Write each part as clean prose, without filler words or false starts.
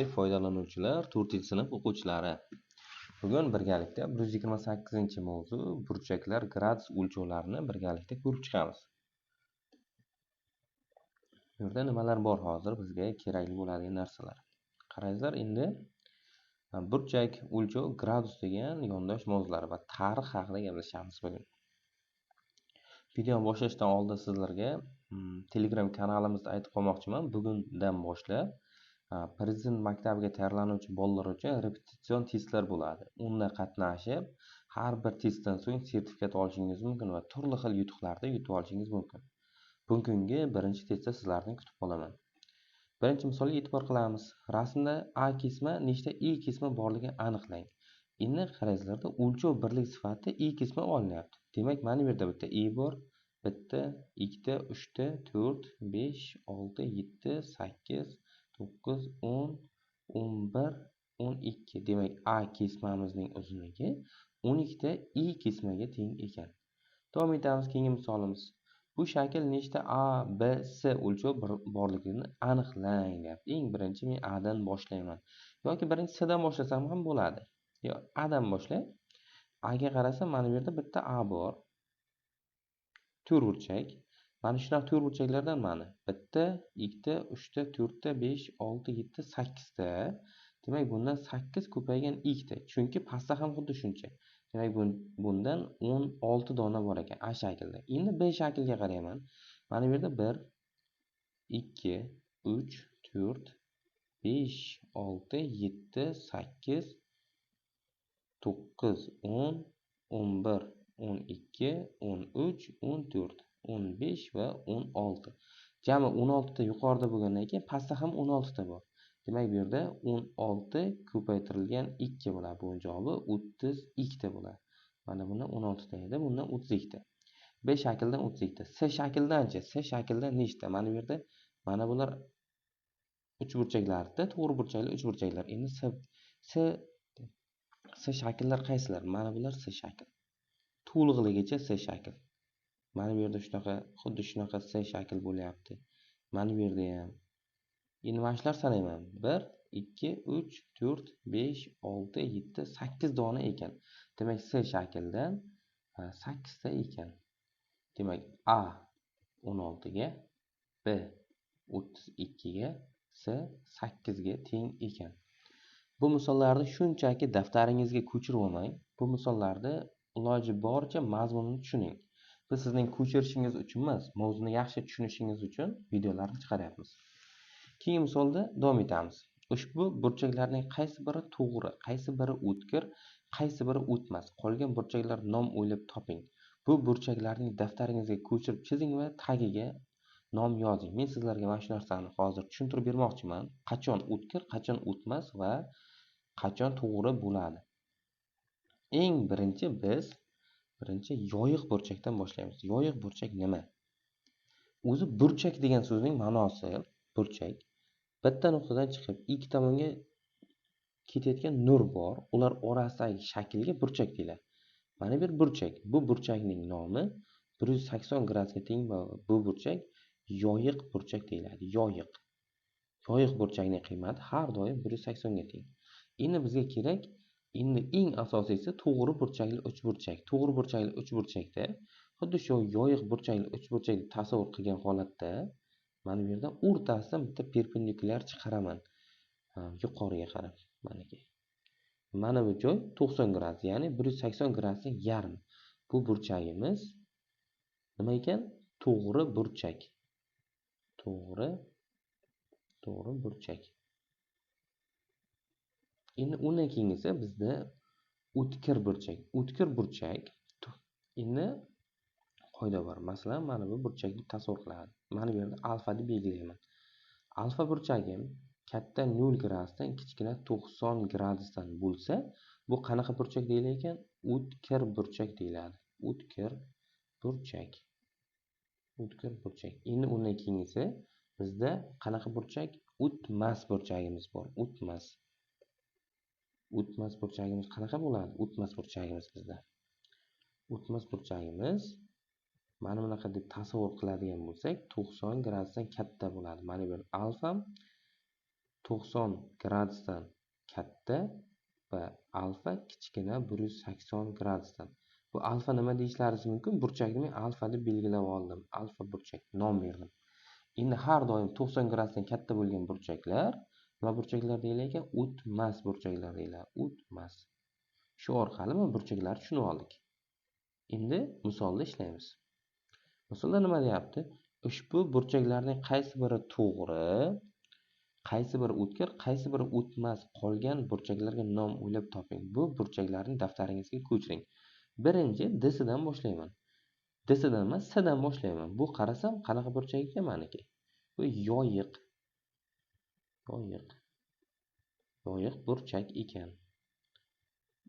Foydalanuvchilar, 4-sinf o'quvchilari. Bugun birgalikda 128-mavzu burchaklar gradus o'lchovlarini birgalikda ko'rib chiqamiz. Bu yerda nimalar bor hozir bizga kerakli bo'ladigan narsalar. Qarangizlar, endi burchak, o'lchov, gradus degan yondosh mavzular va tarix haqida gaplashamiz bugun. Videoni boshlashdan oldin sizlarga Telegram kanalimizda aytib qo'ymoqchiman. Bugundan boshlab Prezident maktabiga tayyorlanuvchi bolalar uchun repetitsion testlar bo'ladi. Unda qatnashib, har bir testdan so'ng sertifikat olishingiz mumkin va turli xil yutuqlarda yutib olishingiz mumkin. Bugungi birinchi testda sizlarni kutib qolaman. Birinchi misolga e'tibor qilamiz. Rasmda A kesma nechta E kesma borligini aniqlang. Endi qarangizlarda, o'lchov birlik sifatida E kesma olinyapti. Demak, mana bu yerda bitta E bor, bitta, ikkita, uchta, 4, 5, 6, 7, 8, 9, 10, 11, 12. Demak, A kesmamizning uzunligi 12 ta E kesmaga teng ekan. Davom etamiz keyingi misolimiz. Bu shakl nechta A, B, C o'lchov borligini aniqlang deyapti. Eng birinchi men A dan boshlayman. Yoki birinchi C dan boshlasam ham bo'ladi. Yo, A dan boshlay. A ga qarasam, mana bu yerda bitta A bor. To'rtburchak. Mana shunaqa to'rtburchaklardan mana bitta, ikkita, uchta, 4 ta, 5, 6, 7, 8 ta. Demak, bundan 8 ko'paygan ikkita. Chunki pastda ham xuddi shuncha. Demak, bundan 16 dona bor ekan A shaklda. Endi B shaklga qarayman. Mana bu yerda 1, 2, 3, 4, 5, 6, 7, 8, 9, 10, 11, 12, 13, 14, 15 va 16. Jami 16 ta yuqorida bo'lgandan keyin pastda ham 16 ta bor. Demak, bu yerda 16 ko'paytirilgan 2 bo'ladi. Bu javobi 32 ta bo'ladi. Mana bundan 16 ta edi, bundan 32 ta. B shakldan 32 ta. C shakldan-chi? C shakldan nechta? Mana bu yerda mana bular uchburchaklarda, to'g'riburchaklar, uchburchaklar. Endi C shakllar qaysilar? Mana bular C shakl. To'liqligicha C shakl. Mana bu yerda shunaqa, xuddi shunaqa C shakl bo'lyapti. Mana bu yerda ham. Endi mana shular sanayman. 1, 2, 3, 4, 5, 6, 7, 8 dona ekan. Demak, C shakldan 8 ta ekan. Demak, A 16 ga, B 32 ga, C 8 ga teng ekan. Bu misollarni shunchaki daftaringizga ko'chirib olmang. Bu misollarda iloji boricha mazmunini tushuning. Biz sizning ko'chirishingiz uchun emas, mavzuni yaxshi tushunishingiz uchun videolarni chiqaryapmiz. Keyingi misolda davom etamiz. Ushbu burchaklarning qaysi biri to'g'ri, qaysi biri o'tkir, qaysi biri o'tmas? Qolgan burchaklar nom o'ylab toping. Bu burchaklarning daftaringizga ko'chirib chizing va tagiga nom yozing. Men sizlarga mana shu narsani hozir tushuntirib bermoqchiman. Qachon o'tkir, qachon o'tmas va qachon to'g'ri bo'ladi. Eng birinchi biz yoyiq burchakdan boshlaymiz. Yoyiq burchak nima? O'zi burchak degan so'zning ma'nosi burchak bitta nuqtadan chiqib ikki tomonga ketayotgan nur bor. Ular orasidagi shaklga burchak deyiladi. Mana bir burchak. Bu burchakning nomi 180 gradusga teng bu burchak yoyiq burchak deyiladi. Yoyiq. Yoyiq burchakning qiymati har doim 180 ga teng. Endi bizga kerak, endi eng asosiysi to'g'ri burchakli uchburchak. To'g'ri burchakli uchburchakda xuddi shu yoyiq burchakli uchburchakni tasavvur qilgan holatda mana bu yerda o'rtasidan bitta perpendikulyar chiqaraman. Yuqoriga qarab, mana bu joy 90 gradus, ya'ni 180 gradusning yarmi. Bu burchagimiz nima ekan? To'g'ri burchak. To'g'ri burchak. Endi undan keyingisi bizda o'tkir burchak. O'tkir burchak endi qoida bor. Masalan, mana bu burchakni tasavvur qiladi. Mana bu yerda alfa deb belgilayman. Alfa burchagim katta 0 gradusdan kichkina 90 gradusdan bo'lsa, bu qanaqa burchak deyilar ekan? O'tkir burchak deyiladi. O'tkir burchak. O'tkir burchak. Endi undan keyingisi bizda qanaqa burchak? O'tmas burchagimiz bor. O'tmas. O'tmas burchagimiz qanaqa bo'ladi? O'tmas burchagimiz bizda. O'tmas burchagimiz mana bunaqa deb tasavvur qiladigan bo'lsak, 90 gradusdan katta bo'ladi. Mana bu alfa 90 gradusdan katta va alfa kichkina 180 gradusdan. Bu alfa nima deyishlaringiz mumkin? Burchakni men alfa deb belgilab oldim. Alfa burchak nom berdim. Endi har doim 90 gradusdan katta bo'lgan burchaklar nima burchaklar deyilar ekan? O'tmas burchaklar deyiladi. O'tmas. Shu orqali biz burchaklarni tushunib oldik. Endi misolda ishlaymiz. Misolda nima deyapti? Ushbu burchaklarning qaysi biri to'g'ri, qaysi biri o'tkir, qaysi biri o'tmas qolgan burchaklarga nom o'ylab toping. Bu burchaklarni daftaringizga ko'chiring. Birinchi D sidan boshlayman. D sidan emas, S dan boshlayman. Bu qarasam qanaqa burchak ekan meniki? Bu yoyiq. Yoyiq burchak ekan.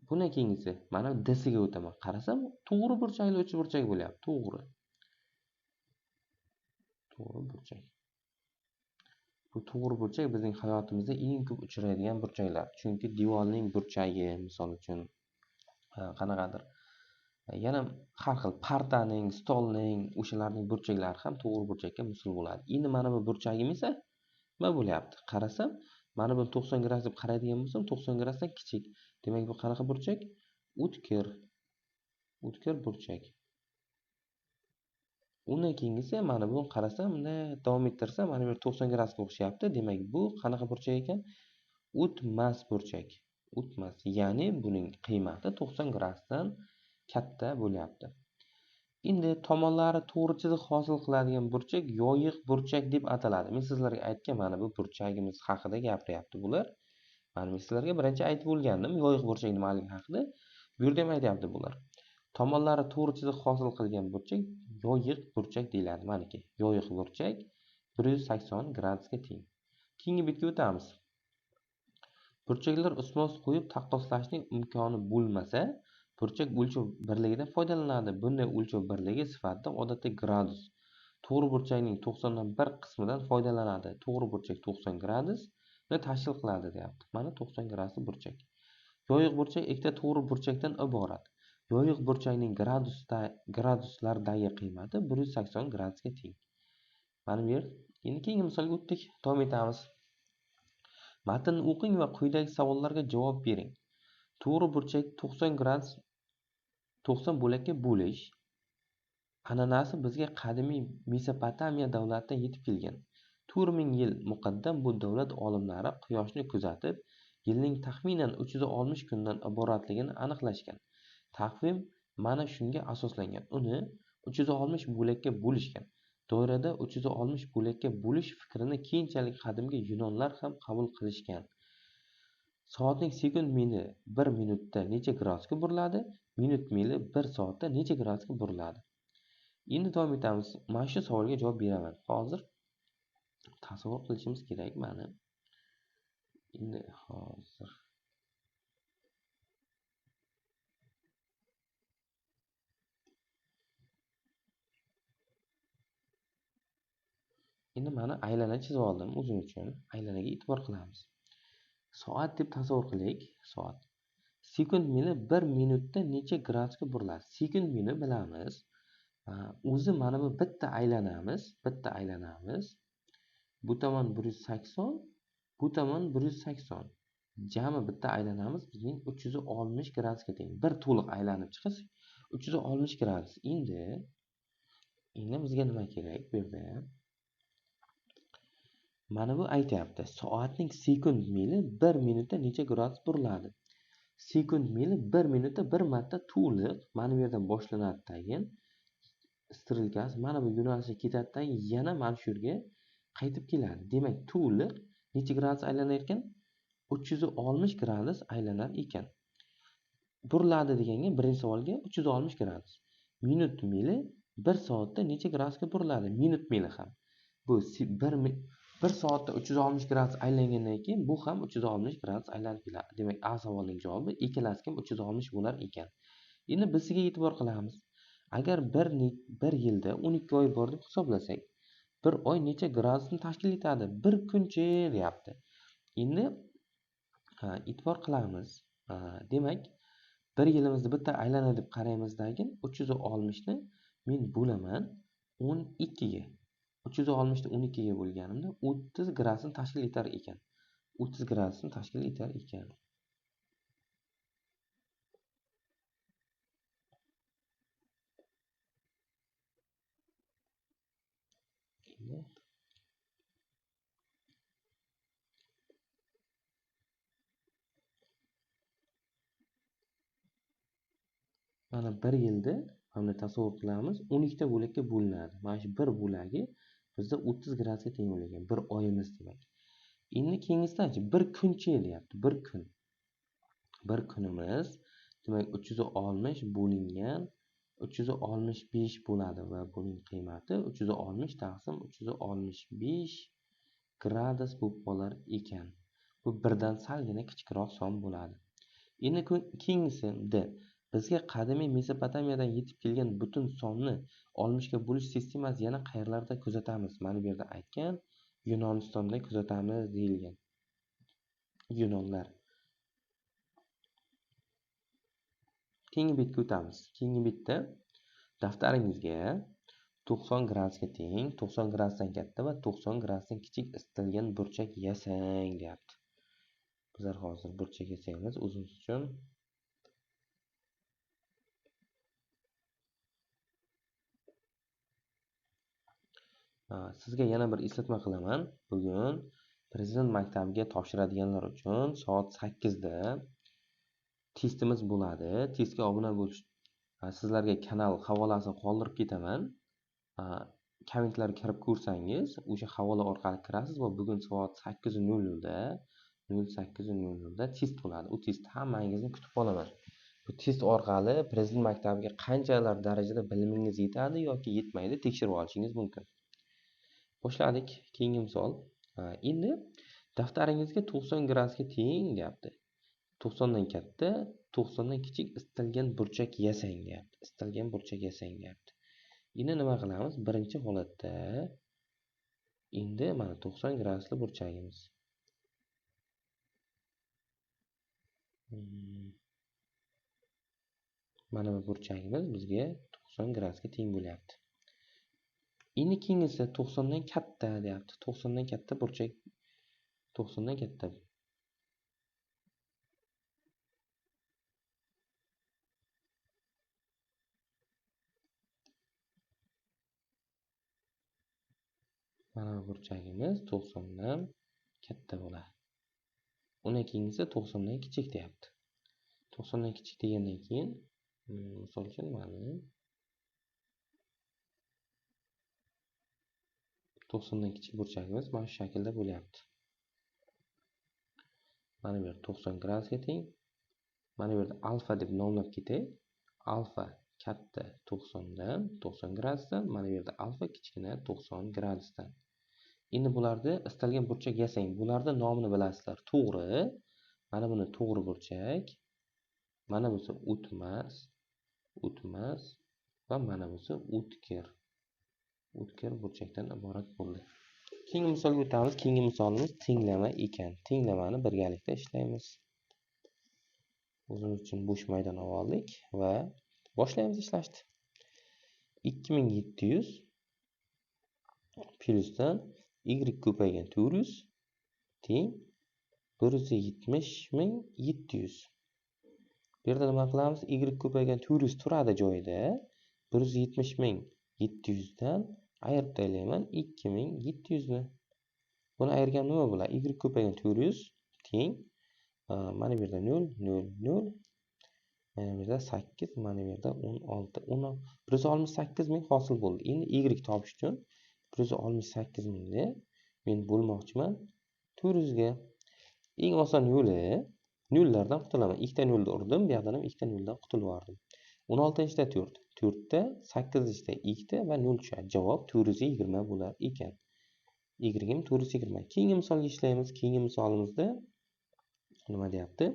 Bundan keyingisi mana D siga o'taman. Qarasam to'g'ri burchakli uch burchak bo'lyapti. To'g'ri burchak. Bu to'g'ri burchak bizning hayotimizda eng ko'p uchraydigan burchaklar. Chunki devorning burchagi, misol uchun, qanaqadir yana har xil partaning, stolning, o'shalarning burchaklari ham to'g'ri burchakka misol bo'ladi. Endi mana bu burchagim esa nima bo'lyapti? Qarasam, mana bu 90 gradus deb qaraydigan bo'lsam, 90 gradusdan kichik. Demak, bu qanaqa burchak? O'tkir burchak. Undan keyingisi mana buni qarasam, bunday davom ettirsam, mana bu 90 gradusga o'xshayapti. Demak, bu qanaqa burchak ekan? O'tmas burchak. O'tmas, ya'ni buning qiymati 90 gradusdan katta bo'lyapti. Endi tomonlari to'g'ri chiziq hosil qiladigan burchak yoyiq burchak deb ataladi. Men sizlarga aytgan, mana bu burchagimiz haqida gapiryapti bular. Mana men sizlarga birinchi aytib bo'lgandim yoyiq burchak nimaligi haqida. Bu yerda ham aytyapti bular. Tomonlari to'g'ri chiziq hosil qilgan burchak yoyiq burchak deyiladi. Maniki yoyiq burchak 180 gradusga teng. Keyingi betga o'tamiz. Burchaklar ustma-ust qo'yib taqqoslashning imkoni bo'lmasa, burchak o'lchov birligidan foydalanadi. Bunday o'lchov birligi sifatida odatda gradus. To'g'ri burchakning 90 dan 1 qismidan foydalanadi. To'g'ri burchak 90 gradusni tashkil qiladi, deyapti. Mana 90 gradusli burchak. Yoyiq burchak ikkita to'g'ri burchakdan iborat. Yoyiq burchakning graduslardagi qiymati 180 gradusga teng. Mana bu yer. Endi keyingi misolga o'tdik. Davom etamiz. Matnni o'qing va quyidagi savollarga javob bering. To'g'ri burchak 90 gradus 90 bo'lakka bo'lish an'anasi bizga qadimiy Mesopotamiya davlatidan yetib kelgan. 4000 yil muqaddam bu davlat olimlari quyoshni kuzatib, yilning taxminan 360 kundan iboratligini aniqlashgan. Taqvim mana shunga asoslangan. Uni 360 bo'lakka bo'lishgan. Doirada 360 bo'lakka bo'lish fikrini keyinchalik qadimgi yunonlar ham qabul qilishgan. Soatning sekund mili 1 minutda necha gradusga buriladi? Minut mili 1 soatda necha gradusga buriladi? Endi davom etamiz. Mana shu savolga javob beraman. Hozir tasavvur qilishimiz kerak mana. Endi hozir mana aylana chizib oldim o'zim uchun. Aylanaga e'tibor qilamiz. Soat deb tasavvur qilaylik. Soat. Sekund mili 1 minutda necha gradusga buriladi? Sekund mili bilamiz. O'zi mana bu bitta aylanamiz. Bu tomon 180, bu tomon 180. Jami bitta aylanamiz bizning 360 gradusga teng. Bir to'liq aylanib chiqsa 360 gradus. Endi bizga nima kerak bu yerda? Mana bu aytayapti. Soatning sekund mili 1 minutda necha gradus buriladi? Sekund mili 1 minutda 1 marta to'liq mana bu yerdan boshlanadi tayin. Strilkasi mana bu yo'nalishga ketadi, yana mana shu yerga qaytib keladi. Demak, to'liq necha gradus aylanar ekan? 360 gradus aylanar ekan. Buriladi deganga birinchi savolga 360 gradus. Minut mili 1 soatda necha gradusga buriladi? Minut mili ham. Bu 1 soatda 360 gradus aylangandan keyin bu ham 360 gradus aylanib keladi. Demak, A savolining javobi ikkalasi ham 360 bo'lar ekan. Endi bizga e'tibor qilamiz. Agar bir yilda 12 oy bor deb hisoblasak, bir oy necha gradusni tashkil etadi? 1 kunchi deyapti. Endi e'tibor qilamiz. Demak, bir yilimizni bitta aylana deb qaraymizdagi 360 ni men bo'laman 12 ga. 360 ni 12 ga bo'lganimda 30 gradusni tashkil etar ekan. 30 gradusni tashkil etar ekan. Mana bir yilda mana tasavvur qilamiz 12 ta bo'lakka bo'linadi. Mana shu bir bo'lagi bizda 30 gradusga teng bo'lagan. Bir oyimiz demak. Endi keyingisidanchi bir kunchi deyapti. Bir kun. Bir kunimiz demak 360 bo'lingan 365 bo'ladi va buning qiymati 360 taqsim 365 gradus bo'lib qolar ekan. Bu birdan salgina kichikroq son bo'ladi. Endi keyingisida bizga qadimiy Mesopotamiyadan yetib kelgan butun sonni 60 ga bo'lish sistemasi yana qayerlarda kuzatamiz? Mana bu yerda aytgan Yunonistonda kuzatamiz deyilgan. Yunonlar. Keyingi betga o'tamiz. Keyingi betda daftaringizga 90 gradusga teng, 90 gradusdan katta va 90 gradusdan kichik isitilgan burchak yasang deyapti. Bizlar hozir burchak yasaymiz o'zimiz uchun. Sizga yana bir eslatma qilaman. Bugun Prezident maktabiga topshiradiganlar uchun soat 8 da testimiz bo'ladi. Testga obuna bo'lish sizlarga kanal havolasini qoldirib ketaman. Kommentlarga kirib ko'rsangiz, o'sha havola orqali kirasiz va bugun soat 8:00 da 08:00 da test bo'ladi. U testni hammangizni kutib qolaman. Bu test orqali Prezident maktabiga qanchalar darajada bilimingiz yetadi yoki yetmaydi tekshirib olishingiz mumkin. Boshladik. Keyingi misol. Endi daftaringizga 90 gradusga teng deyapti. 90 dan katta, 90 dan kichik isitilgan burchak yasang deyapti. Isitilgan burchak yasang deyapti. Endi nima qilamiz? Birinchi holatda endi mana 90 gradusli burchagimiz. Mana bu burchagimiz bizga 90 gradusga teng bo'lyapti. Endi keyingisi 90 dan katta deyapti. 90 dan katta burchak 90 dan katta. Mana bu burchagimiz 90 dan katta bo'ladi. Undan keyingisi 90 dan kichik deyapti. 90 dan kichik degandan keyin misol uchun mana 90 dan kichik burchagimiz mana shu shaklda bo'lyapti. Mana bu yerda 90 gradusga teng. Mana bu yerda alfa deb nomlab ketay. Alfa katta 90 dan 90 gradusdan, mana bu yerda alfa kichkina 90 gradusdan. Endi bularni istalgan burchak yasang. Bularning nomini bilasizlar. To'g'ri. Mana buni to'g'ri burchak. Mana bunisi o'tmas, o'tmas va mana bunisi o'tkir. O'tkir burchakdan iborat bo'ldi. Keyingi misolga o'tamiz. Keyingi misolimiz tenglama ekan. Tenglamani birgalikda ishlaymiz. O'zimiz uchun bo'sh maydon oldik va boshlaymiz ishlashni. 2700 plyusdan y ko'paygan 400 teng 170700. Bu yerda nima qilamiz? Y ko'paygan 400 turadi joyida. 170700 dan ayirib tashlayman 2700 ni. Buni ayirgam nima bo'ladi? Y ko'paygan 400 teng mana bu yerda 0 0 0 mana bu yerda 8 mana bu yerda 16 168 ming hosil bo'ldi. Endi y topish uchun 168 mingni men bo'lmoqchiman 400 ga. Eng oson yo'li nollardan qutulaman. Ikkita nolni urdim, bu yerdan ham ikkita noldan qutulib oldim. 16-da 4, 4da 8-da 2 va 0 tushadi. Javob 420 bo'lar ekan. Y-im 420. Keyingi misolga ishlaymiz. Keyingi misolimizda nima deyapti?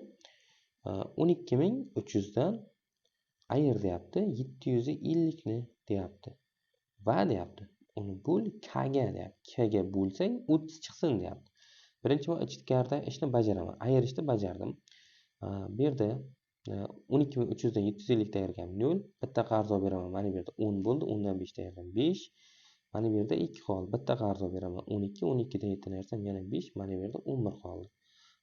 12300 dan ayir deyapti. 750 ni deyapti. Va deyapti. Uni bo'l k ga deyapti. K ga bo'lsang 30 chiqsin deyapti. Birinchi men ichkarida ishni bajaraman. Ayirishni bajardim. Bu yerda 12300 dan 750 ta ayirgam 0. Bitta qarzo beraman. Mana bu yerda 10 bo'ldi. 10 dan 5 ta ayirdim 5. Mana bu yerda 2 qoldi. Bitta qarzo beraman 12. 12 dan 7 ni ayirsam yana 5. Mana bu yerda 11 qoldi.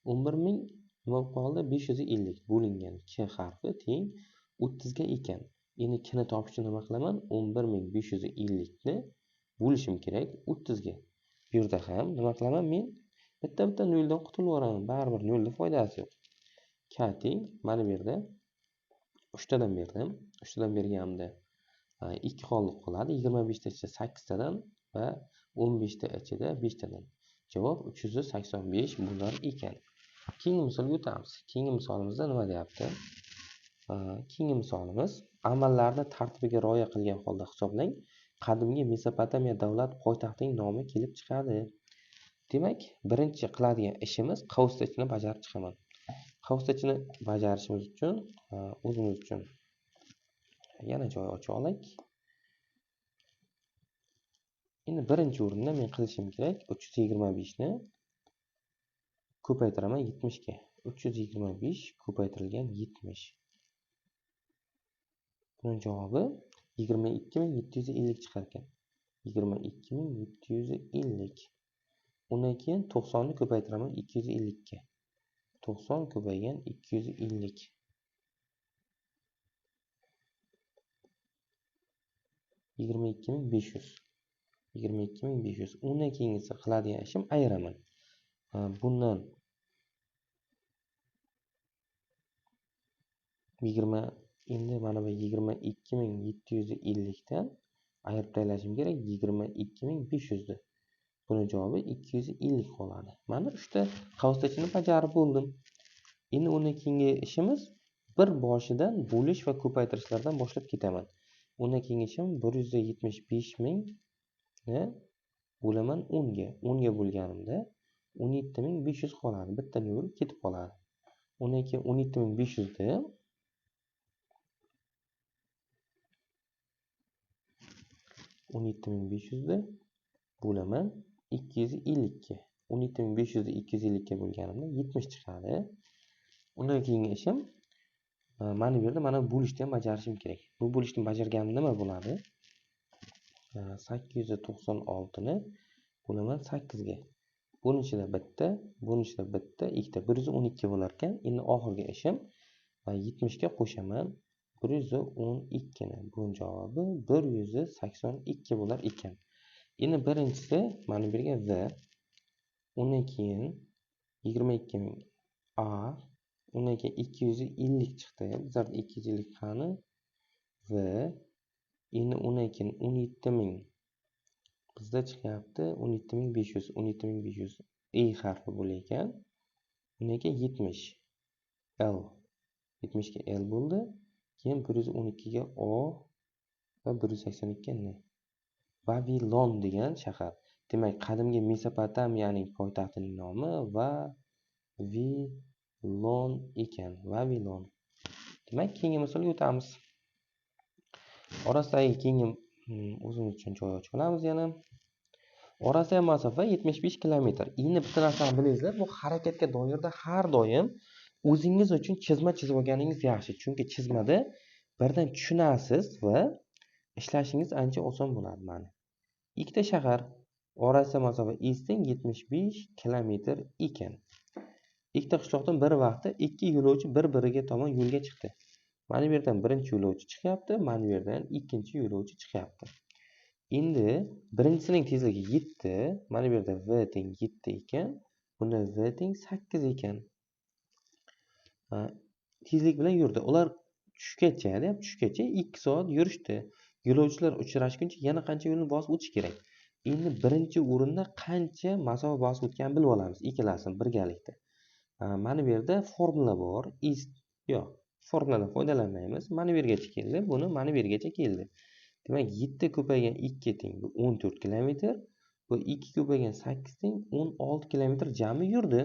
11.000 nima bo'lib qoldi? 550 bo'lingan k harfi teng 30 ga ekan. Endi k ni topishni nima qilaman? 11.550 ni bo'lishim kerak 30 ga. Bu yerda ham nima qilaman men? Bitta noldan qutulib yuboraman. Baribir nolda foydasi yo'q. K teng mana bu yerda 3 tadan berdim. 3 tadan berganimda 2 qolib qoladi. 25 ta ichida 8 tadan va 15 ta ichida 5 tadan. Javob 385 bo'lar ekan. Keyingi misolga o'tamiz. Keyingi misolimizda nima deyapti? Keyingi misolimiz amallarni tartibiga rioya qilgan holda hisoblang. Qadimgi Mesopotamiya davlat poytaxtining nomi kelib chiqadi. Demak, birinchi qiladigan ishimiz qavsitchani bajarib chiqaman. Qavsitchani bajarishimiz uchun o'zimiz uchun yana joy ocha olaylik. Endi birinchi o'rinda men qilishim kerak 325 ni ko'paytiraman 70 ga. 325 ko'paytirilgan 70. Buning javobi 22750 chiqar ekan. 22750. Undan keyin 90 ni ko'paytiraman 250 ga. 90 ko'paygan 250. 22500. 22500. Undan keyingisi qiladigan ishim ayiraman. Bundan 20 endi mana bu 22750 dan ayirib tashlashim kerak 22500 ni. Buning javobi 250 qoladi. Mana 3 ta qavsitchani bajarib bo'ldim. Endi undan keyingi ishimiz bir boshidan bo'lish va ko'paytirishlardan boshlab ketaman. Undan keyingi ishim 175.000 ni bo'laman 10 ga. 10 ga bo'lganimda 17500 qoladi. Bitta nol ketib qoladi. Undan keyin 17500 ni 17500 ni bo'laman 250 ga. 17500 ni 250 ga bo'lganimda 70 chiqadi. Undan keyingi ishim mana bu yerda mana bo'lishni ham bajarishim kerak. Bu bo'lishni bajarganim nima bo'ladi? 896 ni bo'laman 8 ga. Buning ichida bitta, buning ichida bitta, ikkita 112 bo'lar ekan. Endi oxirgi ishim 70 ga qo'shaman 112 ni. Buning javobi 182 bo'lar ekan. Endi birinchisi mana bu yerga v. Undan keyin 22000 a. Undan keyin 250 chiqdi. Bizlarda 250 qani? V. Endi undan keyin 17000 bizda chiqyapti 17500. 17500 e harfi bo'lar ekan. Undan keyin 70 l. 70 ga l bo'ldi. Keyin 112 ga o va 182 ga n. Vavilon degan shahar. Demak, qadimgi Mesopotamiyaning poytaxtining nomi Vavilon ekan. Vavilon. Demak, keyingi misolga o'tamiz. Orasidagi keyingi o'zimiz uchun joy ochib olamiz yana. Orasidagi masofa 75 kilometr. Endi bitta narsani bilingizlar, bu harakatga doirda har doim o'zingiz uchun chizma chizib olganingiz yaxshi. Chunki chizmada birdan tushunasiz va ishlashingiz ancha oson bo'ladi. Mana ikkita shahar orasi masofa teng 75 kilometr ekan. Ikkita qishloqdan bir vaqtda ikki yo'lovchi bir-biriga tomon yo'lga chiqdi. Mana bu yerdan birinchi yo'lovchi chiqyapti, mana bu yerdan ikkinchi yo'lovchi chiqyapti. Endi birinchisining tezligi 7, mana bu yerda v teng 7 ekan, bunda v teng 8 ekan. Tezlik bilan yurdi. Ular tushgacha, deb tushgacha 2 soat yurishdi. Yo'lovchilar uchrashguncha yana qancha yo'lni bosib o'tish kerak? Endi birinchi o'rinda qancha masofa bosib o'tgan bilib olamiz ikkalasini birgalikda. Mana bu yerda formula bor. Yo'q, formuladan foydalanmaymiz. Mana bu yergacha keldi, buni mana bu yergacha keldi. Demak, 7 ko'paygan 2 teng 14 kilometr. Bu 2 ko'paygan 8 teng 16 kilometr jami yurdi.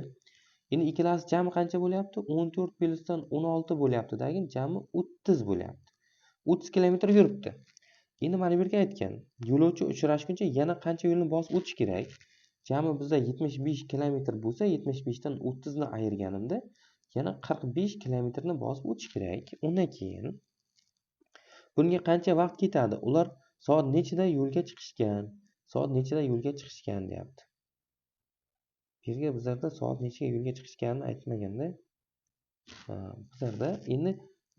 Endi ikkalasi jami qancha bo'lyapti? 14 plyusdan 16 bo'lyapti. Dagin jami 30 bo'lyapti. 30 kilometr yuribdi. Endi mana bu yerga aytgan, yo'lovchi uchrashguncha yana qancha yo'lni bosib o'tish kerak? Jami bizda 75 kilometr bo'lsa, 75 dan 30 ni ayirganimda yana 45 kilometrni bosib o'tish kerak. Undan keyin bunga qancha vaqt ketadi? Ular soat nechida yo'lga chiqishgan? Soat nechida yo'lga chiqishgan deyapti. yerga bizlarda soat nechaga yo'lga chiqishganini aytmaganda, bizlarda endi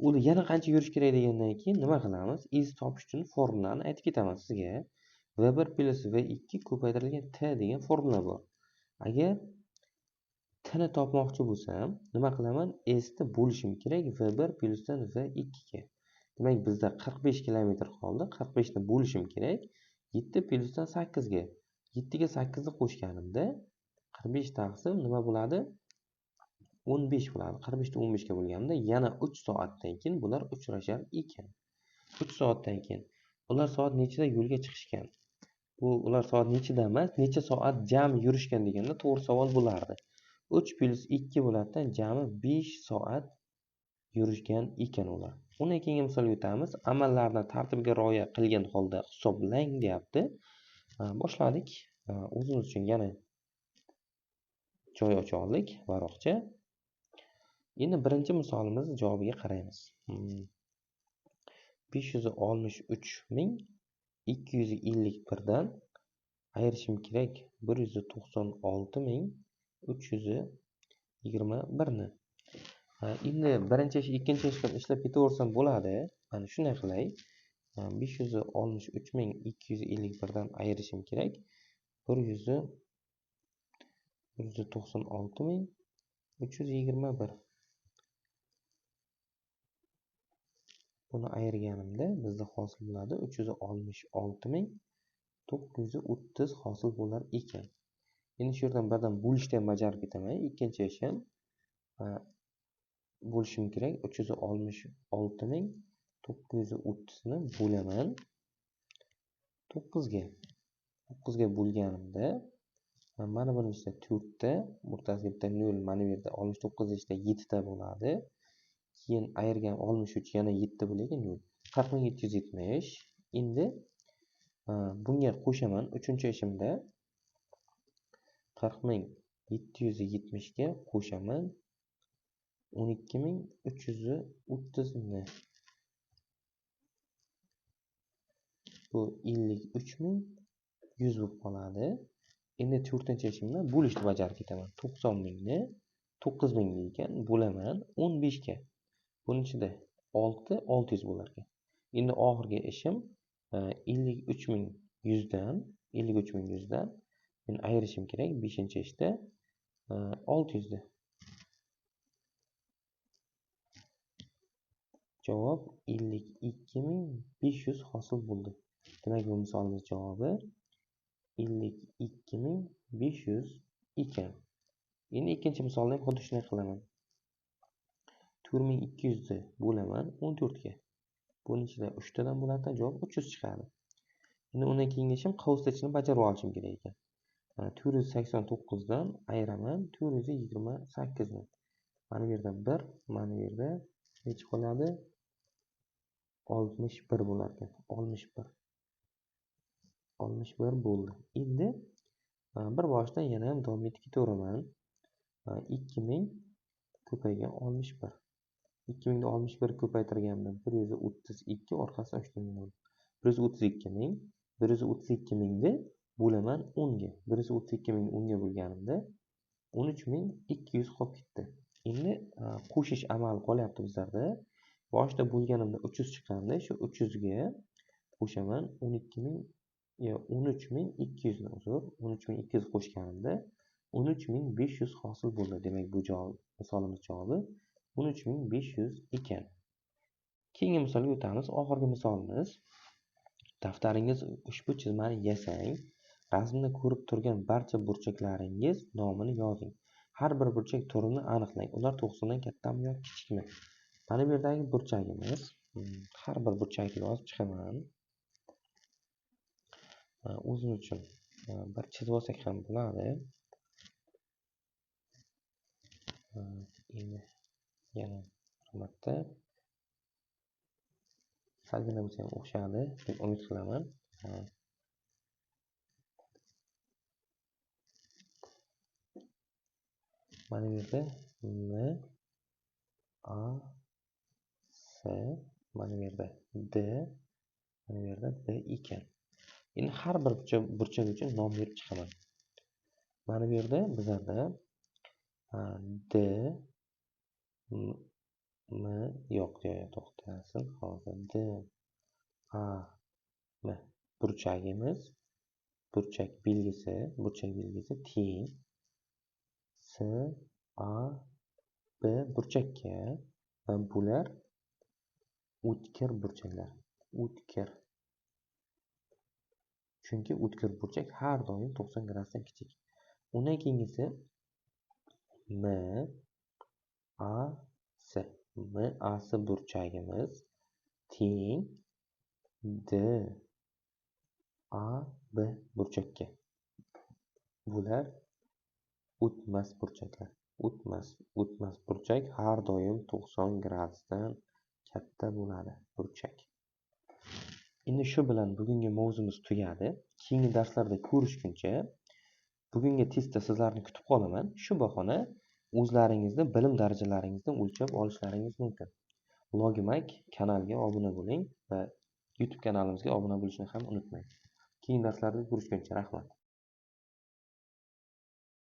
u yana qancha yurish kerak degandan keyin nima qilamiz? Iz topish uchun formulani aytib ketaman sizga. V1 plus V2 ko'paytirilgan T degan formula bor. Agar T ni topmoqchi bo'lsam, nima qilaman? S ni bo'lishim kerak V1 plusdan V2 ga. Demak, bizda 45 kilometr qoldi. 45 ni bo'lishim kerak 7 plusdan 8 ga. 7 ga 8 ni qo'shganimda 45 taqsim nima bo'ladi? 15 bo'ladi. 45 ni 15 ga bo'lganimda yana 3 soatdan keyin bular uchrashar ekan. 3 soatdan keyin ular soat nechida yo'lga chiqishgan? Bu ular soat nechida emas, necha soat jami yurishgan deganda to'g'ri savol bo'lardi. 3 plus 2 bo'ladidan jami 5 soat yurishgan ekan ular. Undan keyingi misolga o'tamiz. Amallarni tartibga rioya qilgan holda hisoblang deyapti. Boshladik. O'zimiz uchun yana joy ocha oldik varaqcha. Endi birinchi misolimiz javobiga qaraymiz. 563.251 dan ayirishim kerak 196.321 ni. Endi birinchi ish, ikkinchi ishni ishlab ketaversam bo'ladi. Mana shunday qilay. 563.251 dan ayirishim kerak 196.321. Buni ayirganimda bizda hosil bo'ladi 366.930 hosil bo'lar ekan. Endi shu yerdan birdan bo'lishni ham bajarib ketaman. Ikkinchi ishim bo'lishim kerak 366.930 ni bo'laman 9 ga. 9 ga bo'lganimda mana buni ichida 4 ta, o'rtasiga bitta 0, mana bu yerda 69 ichida 7 ta bo'ladi. Keyin ayirgan 63 yana 7 bo'lagan 0. 40770. Endi bunga qo'shaman. Uchinchi ishimda 40770 ga qo'shaman 12330 ni. Bu 53100 bo'lib qoladi. Endi 4-chi ishimda bo'lishni bajarib ketaman. 90.000 ni 9000 ekan bo'laman 15 ga. Buning ichida 6600 bo'lar ekan. Endi oxirgi ishim 53100 dan men ayirishim kerak 5-ishda 600 ni. Javob 52500 hosil bo'ldi. Demak, bu misolimiz javobi 52500 ekan. Endi ikkinchi misolda ham xuddi shunday qilaman. 4200 ni bo'laman 14 ga. Buning ichida 3 tadan bo'ladi, javob 300 chiqadi. Endi undan keyingi ishim qavsitchini bajarib olishim kerak ekan. 489 dan ayiraman 428 ni. Mana bu yerda 1, mana bu yerda necha qoladi? 61 bo'lar ekan. 61 bo'ldi. Endi bir boshdan yana ham davom etib ketaveraman. 2000 ko'paygan 61. 2000 ni 61 ko'paytirganimda 132 orqasidan 3 ming bo'ldi. 132.000 132.000 ni bo'laman 10 ga. 132.000 ni 10 ga bo'lganimda 13200 qolib ketdi. Endi qo'shish amali qolyapti bizlarda. Boshida bo'lganimda 300 chiqqanda shu 300 ga qo'shaman 13200 ni uzr. 13200 qo'shganimda 13500 hosil bo'ldi. Demak, bu javob misolimiz javobi 13500 ekan. Keyingi misolga o'tamiz. Oxirgi misolimiz. Daftaringiz ushbu chizmani yasang, rasmda ko'rib turgan barcha burchaklaringiz nomini yozing. Har bir burchak turini aniqlang. Ular 90dan kattami yoki kichikmi? Mana bu yerdagi burchagimiz. Har bir burchakni yozib chiqaman. O'zim uchun bir chizib olsak ham bo'ladi. Endi yana marta salgina bo'lsa ham o'xshadi deb umid qilaman. Mana bu yerda M A S, mana bu yerda D, mana bu yerda B ekan. Endi har bir burchak uchun nom berib chiqaman. Mana bu yerda bizlarda D M yo'q, joyi to'xtasin. Hozir D A M burchagimiz, burchak belgisi teng S A B burchakka va bular o'tkir burchaklar. O'tkir. Chunki o'tkir burchak har doim 90 gradusdan kichik. Undan keyingisi M A S. M A S burchagimiz teng D A B burchakka. Bular o'tmas burchaklar. O'tmas burchak har doim 90 gradusdan katta bo'ladi burchak. Endi shu bilan bugungi mavzumiz tugadi. Keyingi darslarda ko'rishguncha bugungi testda sizlarni kutib qolaman. Shu bahona o'zlaringizni bilim darajalaringizni o'lchab olishlaringiz mumkin. Logimak kanaliga obuna bo'ling va YouTube kanalimizga obuna bo'lishni ham unutmang. Keyingi darslarda ko'rishguncha rahmat.